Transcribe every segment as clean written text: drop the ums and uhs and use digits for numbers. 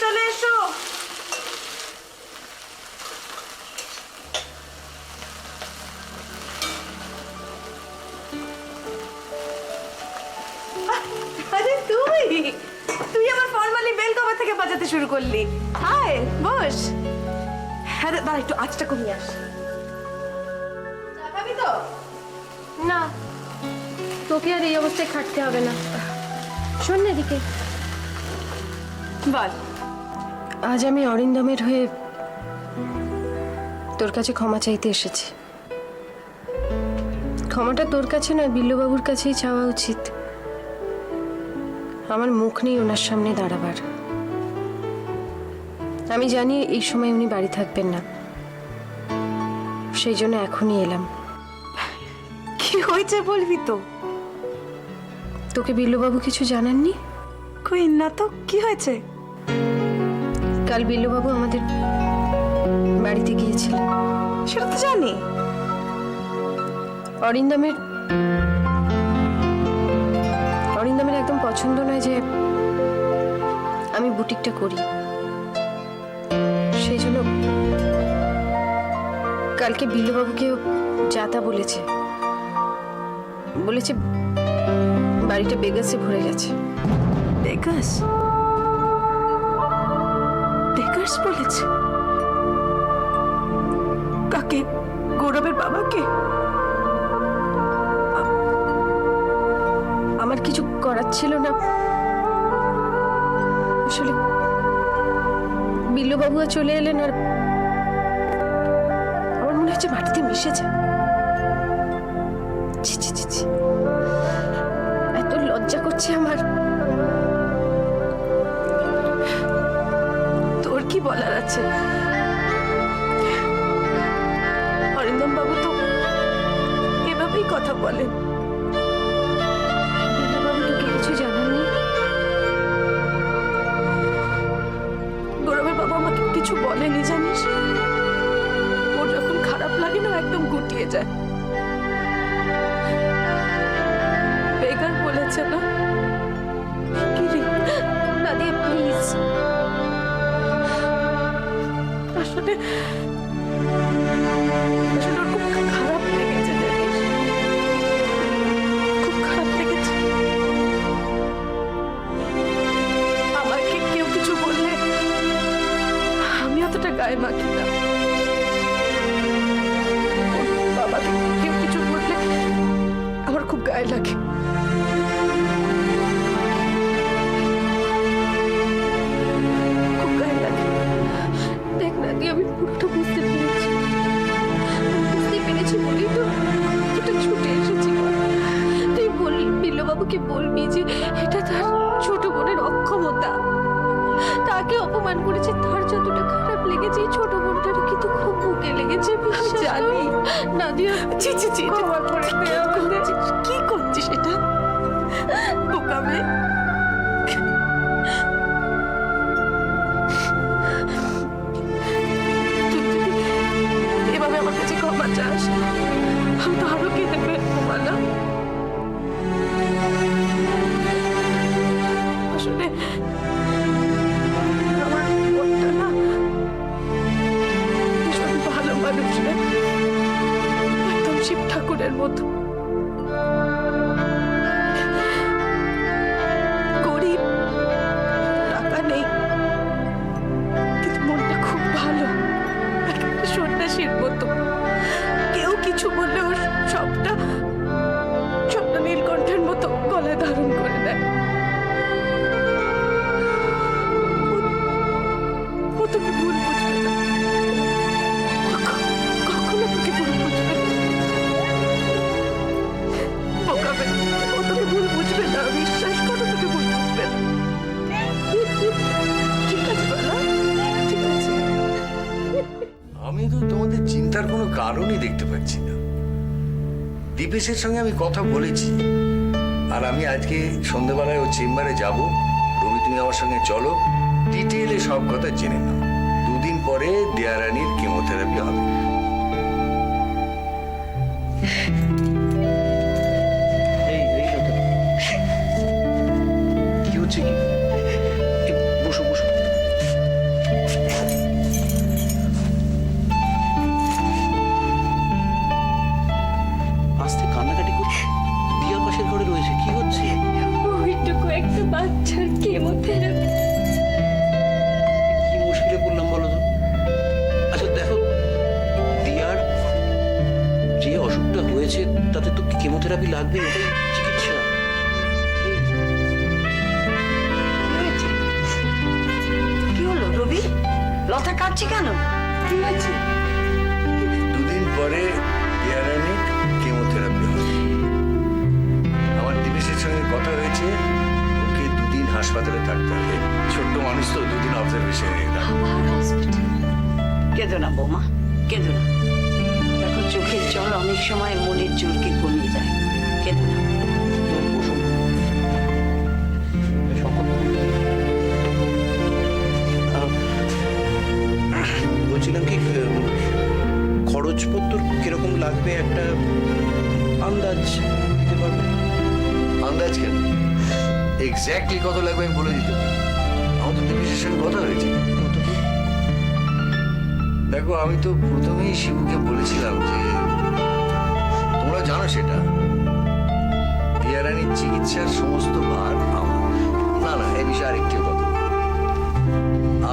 চলে এসো। আরে তুই তুই আমার ফরমালি বেল কবে থেকে বাজাতে শুরু করলি? আয় বস। হ্যাঁ দাঁড়া, একটু আঁচটা কমিয়ে আস। চা খাবি তো? না, তোকে আর এই অবস্থায় খাটতে হবে না। শোন না এদিকে, বল। আজ আমি অরিন্দমের হয়ে তোর কাছে ক্ষমা চাইতে এসেছি। ক্ষমাটা তোর কাছে নয়, বিল্লুবাবুর কাছেই চাওয়া উচিত। আমার মুখ নেই ওনার সামনে দাঁড়াবার। আমি জানি এই সময় উনি বাড়ি থাকবেন না, সেই জন্য এখনই এলাম। কি হয়েছে বলবি তো? তোকে বিল্লুবাবু কিছু জানাননি? কই না তো, কি হয়েছে? কাল বিল্লুবাবু আমাদের বাড়িতে গিয়েছিলেন। সেটা তো জানি। অরিন্দমের একদম পছন্দ নয় যে আমি বুটিকটা করি, সেই জন্য কালকে বিল্লুবাবুকেও যাতা বলেছে বাড়িটা বেগাসে ভরে গেছে। বেগাস? বেগাস বলেছে? কাকে? গৌরবের বাবাকে? আমার কিছু করার ছিল না আসলে। বিল্লুবাবুও চলে এলেন আর আমার মনে হচ্ছে মাটিতে মিশে যায়। ছি ছি ছি ছি, এত লজ্জা করছে আমার। তোর কি বলার আছে? অরিন্দম বাবু তো এভাবেই কথা বলেন। বিল্লুবাবু তোকে কিছু জানাননি? গৌরবের বাবা আমাকে কিছু বলেনি জানিস। ওর যখন খারাপ লাগে না একদম গুটিয়ে যায়। বেগার বলেছে না? কি রে? নাদিয়া প্লিজ। আসলে ওর খুব খারাপ লেগেছে জানিস, খুব খারাপ লেগেছে। আমাকে কেউ কিছু বললে আমি অতটা গায়ে মাখি না। ওর বাবাকে কেউ কিছু বললে আমার খুব গায়ে লাগে। খুব গায়ে লাগে। দেখ নাদিয়া, আমি পুরোটা বুঝতে পেরেছি বলেই তো তোটা ছুটে এসেছি। তুই বললি বিল্লুবাবুকে বলবি যে এটা তার ছোট বোনের অক্ষমতা, তাকে অপমান করেছে, তার যতটা খারাপ লেগেছে এই ছোট বোনটারও কিন্তু খুব বুকে লেগেছে। জানি নাদিয়া, ছি ছি ছি, ক্ষমা করে দে আমাকে। কি করছিস এটা? বোকামে। তুই যদি এভাবে আমার কাছে ক্ষমা চাস, আমি তো আরো কেঁদে ফেলবো বলো। আসলে আমার বোনটা না ভীষণ ভালো মানুষ রে, একদম শিব ঠাকুরের মতো। গরিব, টাকা নেই, কিন্তু মনটা খুব ভালো, একেবারে সন্ন্যাসীর মতো। কেউ কিছু বললে ওর সবটা নীলকণ্ঠের মতো গলায় ধারণ করে নেয়। ও তোকে ভুল বুঝবে না, কখনো তোকে ভুল বুঝবে না। বোকাবে, ও তোকে ভুল বুঝবে না, বিশ্বাস করো, তোকে ভুল বুঝবে না। ঠিক আছে বলো, ঠিক আছে। আমি তো তোমাদের চিন্তার কোনো কারণই দেখতে পাচ্ছি না। দীপেশের সঙ্গে আমি কথা বলেছি, আর আমি আজকে সন্ধ্যেবেলায় ওর চেম্বারে যাব। রবি, তুমি আমার সঙ্গে চলো, ডিটেইলে সব কথা জেনে নাও। 2 দিন পরে দেয়ারানির কেমোথেরাপি হবে। কি হচ্ছে কি? বসো বসো। কেমোথেরাপি লাগবে, এটাই চিকিৎসা। কি হলো রবি? লতা কাঁদছে কেন? কি হয়েছে? দুদিন পরে দিয়ারানি কেমোথেরাপি হবে। আমার দিবেশের সঙ্গে কথা হয়েছে, ওকে দুদিন হাসপাতালে থাকতে হবে। ছোট্ট মানুষ তো, দুদিন অবজারভেশনে রাখবে। কেঁদো না বৌমা, কেঁদো না। দেখো চোখের জল অনেক সময় মনের জোরকে কমিয়ে দেয়। কেঁদো না। বলছিলাম কি, খরচপত্র কিরকম লাগবে একটা আন্দাজ দিতে পারবেন? আন্দাজ কেন, এক্স্যাক্টলি কত লাগবে আমি বলে দিতে পারি। আমার তো দিবেশের সঙ্গে কথা হয়েছে। দেখো, আমি তো প্রথমেই শিবুকে বলেছিলাম যে তোমরা জানো সেটা, দিয়ারানির চিকিৎসার সমস্ত ভার আমার। না না, এ বিষয়ে আরেকটি কথা,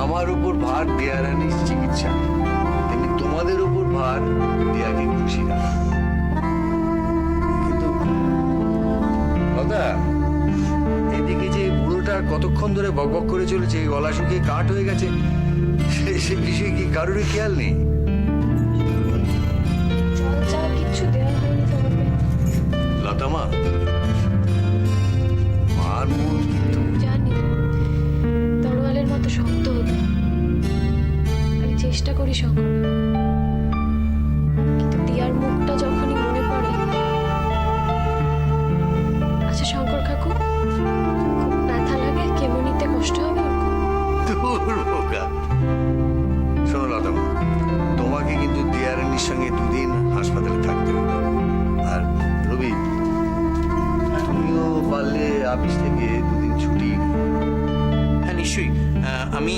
আমার উপর ভার দিয়ারানির চিকিৎসা, তেমনি তোমাদের উপর ভার দিয়াকে খুশি রাখা। কিন্তু দাদা, এদিকে যে বুড়োটা কতক্ষণ ধরে বকবক করে চলেছে, গলা শুকিয়ে কাঠ হয়ে গেছে, সে বিষয়ে কি কারোরই খেয়াল নেই? জল চা কিচ্ছু দেওয়া হয়নি তোমাকে? লতামা, মার মন কিন্তু জানি তরোয়ালের মতো শক্ত হতো, আমি চেষ্টা করি শঙ্কর, কিন্তু দিয়ার মুখটা যখনই মনে পড়ে। আচ্ছা শঙ্কর কাকু, খুব ব্যথা লাগে? কেমো নিতে কষ্ট হবে ওর খুব? দূর বোকা। শোনো লতামা, তোমাকে কিন্তু দিয়ারানির সঙ্গে দুদিন হাসপাতালে থাকতে হবে। আর রবি, তুমিও পারলে অফিস থেকে দুদিন ছুটি। হ্যাঁ নিশ্চয়ই, আমি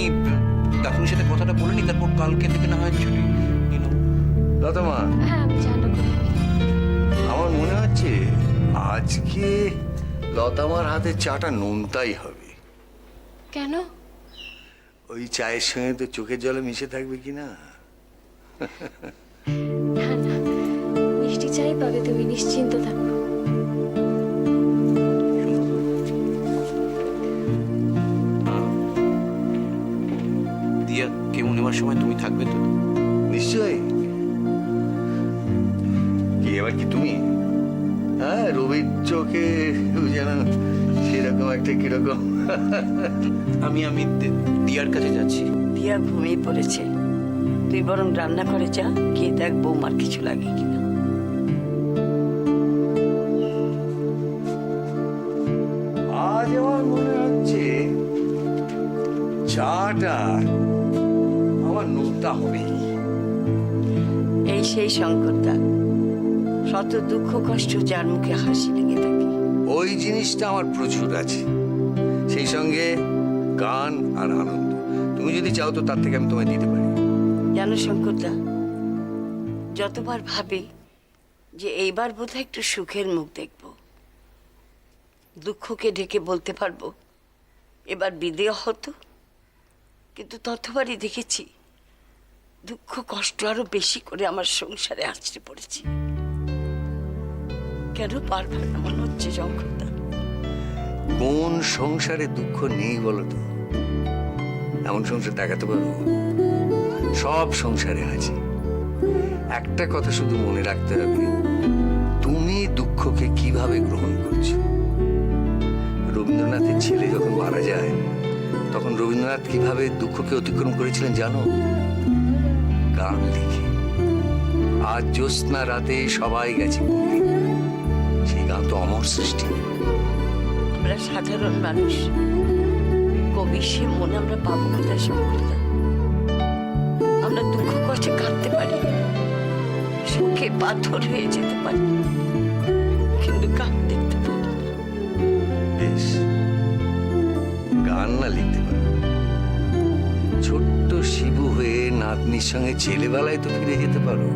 ডাক্তারের সাথে কথাটা বলে নি, তারপর কালকে থেকে না হয় ছুটি নিয়ে নেবো। লতামা, হ্যাঁ আমি চাটা করি। আমার মনে হচ্ছে আজকে লতামার হাতে চাটা নোনতাই হবে। কেন? ওই চায়ের সঙ্গে তো চোখের জলে মিশে থাকবে কিনা। না না, মিষ্টি চাই পাবে, তুমি নিশ্চিন্ত থাকো। দিয়া কেমো নেওয়ার সময় তুমি থাকবে তো? নিশ্চয়ই। কি এবার কি তুমি? হ্যাঁ, রবির চোখে যেন সেরকম একটা কিরকম। আমি দিয়ার কাছে যাচ্ছি। দিয়া ঘুমিয়ে পড়েছে, তুই বরং রান্না করে যা, গিয়ে দেখ বৌমার কিছু লাগে কিনা। আজ আমার মনে হচ্ছে চাটা আমার নোনতা হবে। এই সেই শঙ্করদা, শত দুঃখ কষ্ট যার মুখে হাসি লেগে থাকে। ওই জিনিসটা আমার প্রচুর আছে, সেই সঙ্গে গান আর আনন্দ। তুমি যদি চাও তো তার থেকে আমি তোমায় দিতে পারি। জানো শঙ্করদা, যতবার ভাবি যে এইবার বোধহয় একটু সুখের মুখ দেখব, দুঃখকে ঢেকে বলতে পারবো এবার বিদেয় হতো, কিন্তু ততবারই দেখেছি দুঃখ কষ্ট আরো বেশি করে আমার সংসারে আছড়ে পড়েছে। কেন বারবার এমন হচ্ছে শঙ্করদা? কোন সংসারে দুঃখ নেই বলো তো? এমন সংসার দেখাতে পারো? সব সংসারে আছে। একটা কথা শুধু মনে রাখতে হবে, তুমি দুঃখকে কিভাবে গ্রহণ করছো। রবীন্দ্রনাথের ছেলে যখন মারা যায়, তখন রবীন্দ্রনাথ কিভাবে দুঃখকে অতিক্রম করেছিলেন জানো? গান লিখে। আজ জ্যোৎস্না রাতে সবাই গেছে ঘুমিয়ে, সেই গান তো অমর সৃষ্টি। আমরা সাধারণ মানুষ, কবি সে মন আমরা পাবো কোথায় শঙ্করদা? আমরা দুঃখ কষ্টে কাঁদতে পারি, সুখে পাথর হয়ে যেতে পারি, কিন্তু গান দেখতে পারি না। বেশ, গান না লিখতে পারো, ছোট্ট শিবু হয়ে নাতনির সঙ্গে ছেলেবেলায় তো ফিরে যেতে পারো।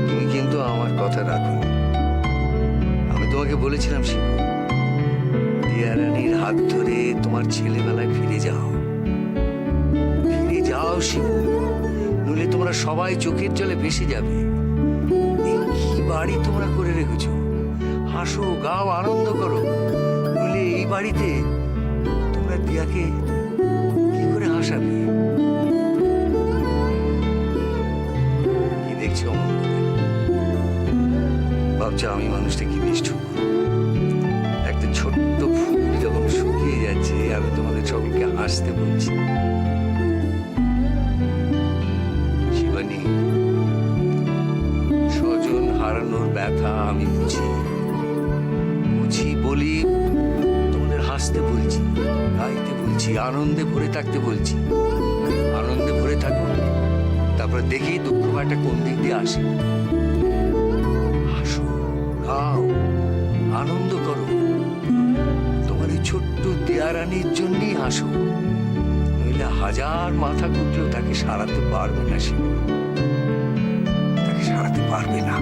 তুমি কিন্তু আমার কথা রাখো। আমি তোমাকে বলেছিলাম শিবু, দিয়ারানির হাত ধরে তোমার ছেলেবেলায় ফিরে যাও। ফিরে যাও শিবু, নইলে তোমরা সবাই চোখের জলে ভেসে যাবে। এই কি বাড়ি তোমরা করে রেখেছো, হাসো গাও আনন্দ করো, নইলে এই বাড়িতে তোমরা দিয়াকে কি করে হাসাবে? কি দেখছো অমন করে? ভাবছো আমি মানুষটা কি নিষ্ঠুর? একটা ছোট্ট ফুল যখন শুকিয়ে যাচ্ছে আমি তোমাদের সকলকে হাসতে বলছি। শিবানী, স্বজন হারানোর ব্যথা আমি বুঝি বলি তোমাদের হাসতে বলছি, গাইতে বলছি, আনন্দে ভরে থাকতে বলছি। আনন্দে ভরে থাকো, তারপর দেখি দুঃখ একটা কোন দিক দিয়ে আসে। হাসো, গাও, আনন্দ করো। তোমার এই ছোট্ট দেয়ারানির জন্যই হাসো, নইলে হাজার মাথা কুটলেও তাকে সারাতে পারবে না। সে তাকে সারাতে পারবে না।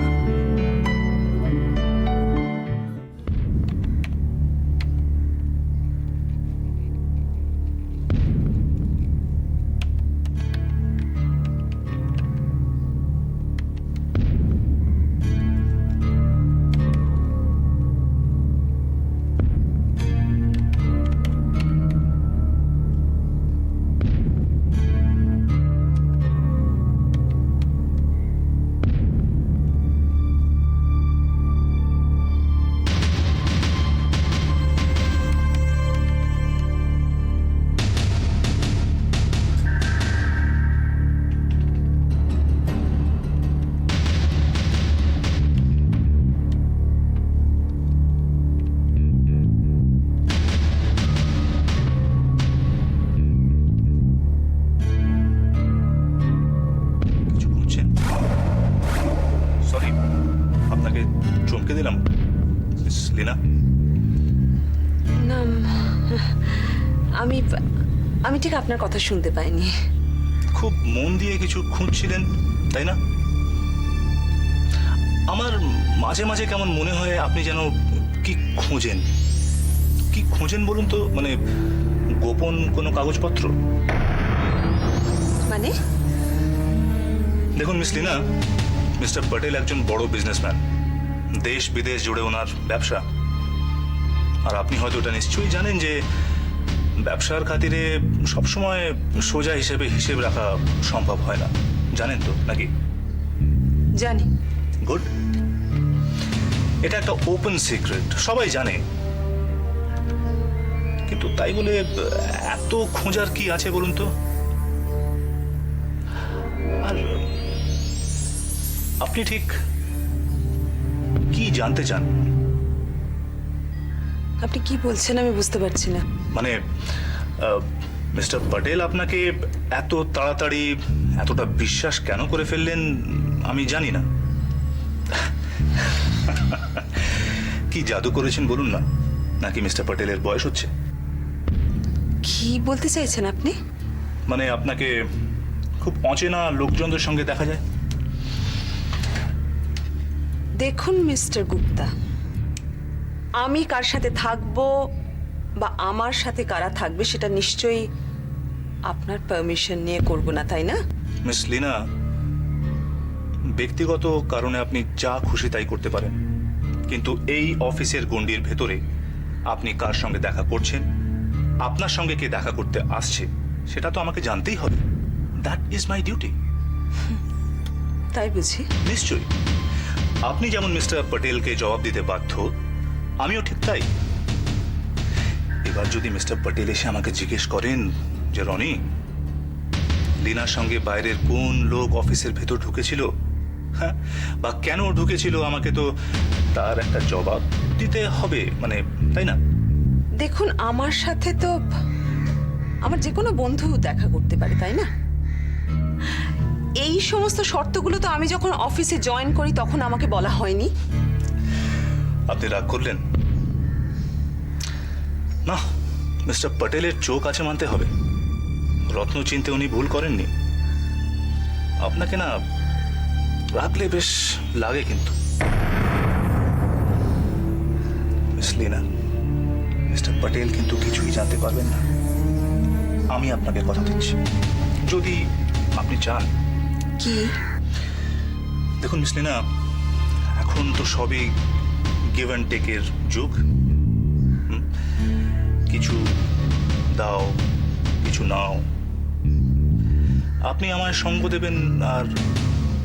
দিলাম মিস লীনা? না, আমি আমি ঠিক আপনার কথা শুনতে পাইনি। খুব মন দিয়ে কিছু খুঁজছিলেন তাই না? আমার মাঝে মাঝে কেমন মনে হয় আপনি যেন কি খোঁজেন। কি খোঁজেন বলুন তো? মানে গোপন কোনো কাগজপত্র? মানে? দেখুন মিস লীনা, মিস্টার পটেল একজন বড় বিজনেসম্যান, দেশ বিদেশ জুড়ে ওনার ব্যবসা। আর আপনি হয়তো এটা নিশ্চয়ই জানেন যে ব্যবসার খাতিরে সবসময় সোজা হিসেব রাখা সম্ভব হয় না। জানেন তো নাকি? জানি। গুড। এটা একটা ওপেন সিক্রেট, সবাই জানে। কিন্তু তাই বলে এত খোঁজার কি আছে বলুন তো? আর আপনি ঠিক কি জানতে চান? আপনি কি বলছেন আমি বুঝতে পারছি না। মানে মিস্টার পটেল আপনাকে এত তাড়াতাড়ি এতটা বিশ্বাস কেন করে ফেললেন আমি জানি না। কি জাদু করেছেন বলুন না? নাকি মিস্টার পটেলের বয়স হচ্ছে? কি বলতে চাইছেন আপনি? মানে আপনাকে খুব অচেনা লোকজনদের সঙ্গে দেখা যায়। দেখুন মিস্টার গুপ্তা, আমি কার সাথে থাকবো বা আমার সাথে কারা থাকবে সেটা নিশ্চয়ই আপনার পারমিশন নিয়ে করব না, তাই না? মিস লীনা, ব্যক্তিগত কারণে আপনি যা খুশি তাই করতে পারেন, কিন্তু এই অফিসের গণ্ডির ভেতরে আপনি কার সঙ্গে দেখা করছেন, আপনার সঙ্গে কে দেখা করতে আসছে, সেটা তো আমাকে জানতেই হবে। That is my duty. তাই বুঝি? নিশ্চয়ই। আপনি যেমন মিস্টার পটেলকে জবাব দিতে বাধ্য, আমিও ঠিক তাই। এবার যদি মিস্টার পটেল এসে আমাকে জিজ্ঞেস করেন যে রনি, লীনার সঙ্গে বাইরের কোন লোক অফিসের ভেতর ঢুকেছিল, হ্যাঁ, বা কেন ঢুকেছিল, আমাকে তো তার একটা জবাব দিতে হবে, মানে তাই না? দেখুন, আমার সাথে তো আমার যে কোনো বন্ধু দেখা করতে পারে, তাই না? এই সমস্ত শর্তগুলো তো আমি যখন অফিসে জয়েন করি তখন আমাকে বলা হয়নি। আপনি রাগ করলেন না? মিস্টার পটেলের চোখ আছে মানতে হবে। রত্ন চিনতে উনি ভুল করেননি। আপনাকে না রাখলে বেশ লাগে, কিন্তু মিস লীনা, মিস্টার পটেল কিন্তু কিছুই জানতে পারবেন না। আমি আপনাকে কথা দিচ্ছি, যদি আপনি চান। কি? দেখুন মিস লীনা, এখন তো সবই গিভ অ্যান্ড টেকের যুগ। কিছু দাও, কিছু নাও। আপনি আমায় সঙ্গ দেবেন আর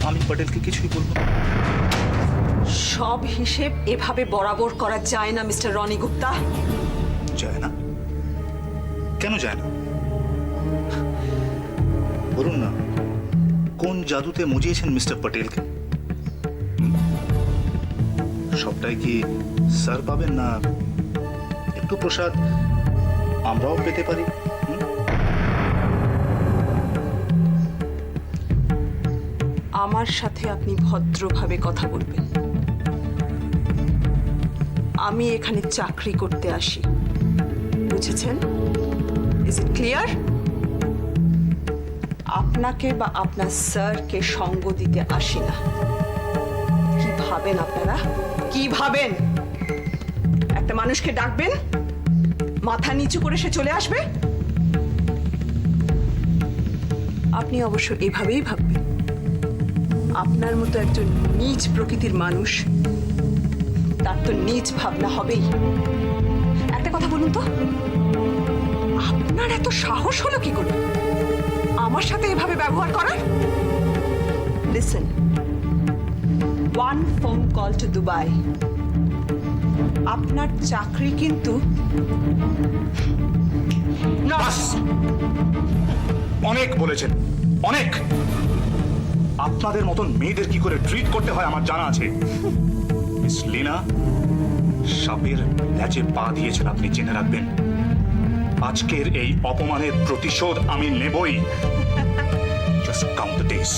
আমি পটেলকে কিছুই বলবো না। সব হিসেব এভাবে বরাবর করা যায় না মিস্টার রনি গুপ্তা। যায় না? কেন যায় না বলুন না, কোন জাদুতে মজিয়েছেন মিস্টার পটেলকে? সবটাই কি স্যার পাবেন, না একটু প্রসাদ আমরাও পেতে পারি? আমার সাথে আপনি ভদ্রভাবে কথা বলবেন। আমি এখানে চাকরি করতে আসি, বুঝেছেন? Is it clear? আপনাকে বা আপনার স্যারকে সঙ্গ দিতে আসি না। কি ভাবেন আপনারা? কি ভাবেন? একটা মানুষকে ডাকবেন, মাথা নিচু করে সে চলে আসবে? আপনি অবশ্য এভাবেই ভাববেন। আপনার মতো একজন নীচ প্রকৃতির মানুষ, তার তো নীচ ভাবনা হবেই। একটা কথা বলুন তো, আপনার এত সাহস হলো কি করে আমার সাথে এভাবে ব্যবহার করার? Listen, one phone call to Dubai, আপনার চাকরি কিন্তু বাস! অনেক বলেছেন, অনেক। আপনাদের মতন মেয়েদের কি করে ট্রিট করতে হয় আমার জানা আছে। মিস লীনা, সাপের ল্যাচে পা দিয়েছেন আপনি, জেনে রাখবেন। আজকের এই অপমানের প্রতিশোধ আমি নেবই। Just count the days.